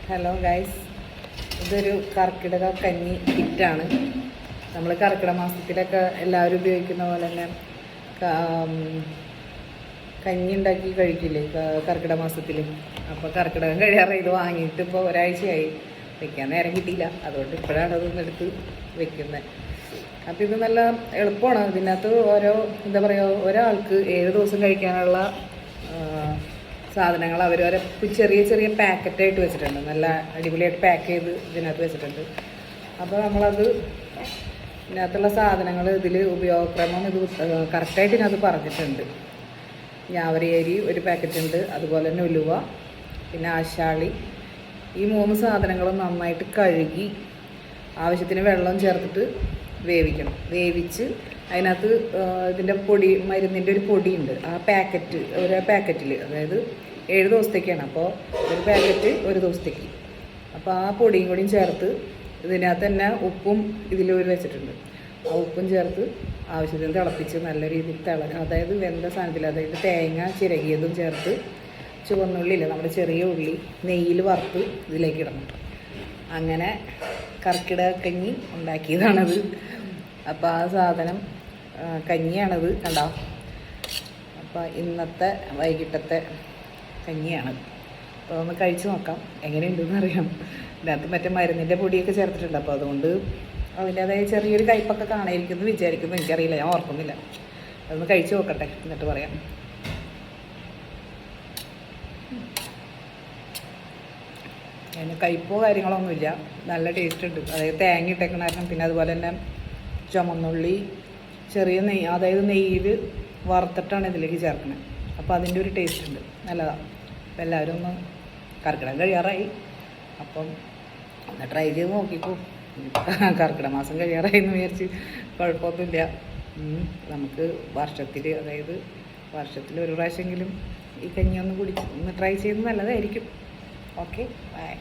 Hello guys, ഇതൊരു കർക്കിടക കഞ്ഞി കിറ്റാണ്. നമ്മൾ കർക്കിടക മാസത്തിലൊക്കെ എല്ലാവരും ഉപയോഗിക്കുന്ന പോലെ തന്നെ കഞ്ഞി ഉണ്ടാക്കി കഴിക്കില്ലേ കർക്കിടക മാസത്തിൽ. അപ്പോൾ കർക്കിടകം കഴിയാറ് ഇത് വാങ്ങിയിട്ട് ഇപ്പോൾ ഒരാഴ്ചയായി. വെക്കാൻ നേരം കിട്ടിയില്ല, അതുകൊണ്ട് ഇപ്പോഴാണ് അതൊന്നും എടുത്ത് വെക്കുന്നത്. അപ്പോൾ ഇത് നല്ല എളുപ്പമാണ്. ഇതിനകത്ത് എന്താ പറയുക, ഒരാൾക്ക് 7 ദിവസം കഴിക്കാനുള്ള സാധനങ്ങൾ അവർ ചെറിയ ചെറിയ പാക്കറ്റായിട്ട് വെച്ചിട്ടുണ്ട്. നല്ല അടിപൊളിയായിട്ട് പാക്ക് ചെയ്ത് ഇതിനകത്ത് വെച്ചിട്ടുണ്ട്. അപ്പോൾ നമ്മളത് ഇതിനകത്തുള്ള സാധനങ്ങൾ ഇതിൽ ഉപയോഗക്രമം ഇത് കറക്റ്റായിട്ട് ഇതിനകത്ത് പറഞ്ഞിട്ടുണ്ട്. ഞാവരയരി ഒരു പാക്കറ്റ് ഉണ്ട്, അതുപോലെ തന്നെ ഉലുവ, പിന്നെ ആശാളി. ഈ 3 സാധനങ്ങളും നന്നായിട്ട് കഴുകി ആവശ്യത്തിന് വെള്ളം ചേർത്തിട്ട് വേവിക്കണം. വേവിച്ച് അതിനകത്ത് ഇതിൻ്റെ മരുന്നിൻ്റെ ഒരു പൊടിയുണ്ട്. ആ പാക്കറ്റിൽ അതായത് 7 ദിവസത്തേക്കാണ്. അപ്പോൾ ഒരു പാക്കറ്റ് 1 ദിവസത്തേക്ക്. അപ്പോൾ ആ പൊടിയും കൂടിയും ചേർത്ത് ഇതിനകത്ത് തന്നെ ഉപ്പും ഇതിലൊരു വെച്ചിട്ടുണ്ട്. ആ ഉപ്പും ചേർത്ത് ആവശ്യത്തിന് തിളപ്പിച്ച് നല്ല രീതിയിൽ അതായത് വെന്ത സാധനത്തിൽ, അതായത് തേങ്ങ ചിരകിയതും ചേർത്ത് ചുവന്നുള്ളിയില്ല, നമ്മുടെ ചെറിയ ഉള്ളി നെയ്യിൽ വറുത്ത് ഇതിലേക്ക് ഇടണം. അങ്ങനെ കർക്കിടക കഞ്ഞി ഉണ്ടാക്കിയതാണത്. അപ്പോൾ ആ സാധനം കഞ്ഞിയാണത്, കണ്ടോ. അപ്പോൾ ഇന്നത്തെ വൈകിട്ടത്തെ കഞ്ഞിയാണത്. അപ്പോൾ ഒന്ന് കഴിച്ച് നോക്കാം എങ്ങനെയുണ്ടെന്ന് അറിയാം. ഇതിനകത്ത് മറ്റേ മരുന്നിൻ്റെ പൊടിയൊക്കെ ചേർത്തിട്ടുണ്ട്. അപ്പോൾ അതുകൊണ്ട് അതിൻ്റേതായ ചെറിയൊരു കയ്പൊക്കെ കാണാതിരിക്കുന്നു വിചാരിക്കുന്നു, എനിക്കറിയില്ല, ഞാൻ ഓർക്കുന്നില്ല. അതൊന്ന് കഴിച്ച് നോക്കട്ടെ, എന്നിട്ട് പറയാം. അതിന് കയ്പോ കാര്യങ്ങളൊന്നുമില്ല, നല്ല ടേസ്റ്റ് ഉണ്ട്. അതായത് തേങ്ങ ഇട്ടേക്കണ കാരണം, പിന്നെ അതുപോലെ തന്നെ ചുമന്നുള്ളി ചെറിയ നെയ്യ്, അതായത് നെയ്യിൽ വറുത്തിട്ടാണ് ഇതിലേക്ക് ചേർക്കുന്നത്. അപ്പോൾ അതിൻ്റെ ഒരു ടേസ്റ്റ് ഉണ്ട്, നല്ലതാണ്. അപ്പോൾ എല്ലാവരും ഒന്ന് കർക്കിടകം കഴിയാറായി, അപ്പം ഒന്ന് ട്രൈ ചെയ്ത് നോക്കിക്കോ. കർക്കിടക മാസം കഴിയാറായി എന്ന് വിചാരിച്ച് കുഴപ്പമൊന്നുമില്ല. നമുക്ക് അതായത് വർഷത്തിൽ ഒരു പ്രാവശ്യമെങ്കിലും ഈ കഞ്ഞി ഒന്ന് കുടിച്ച് ഒന്ന് ട്രൈ ചെയ്യുന്നത് നല്ലതായിരിക്കും. Okay, by.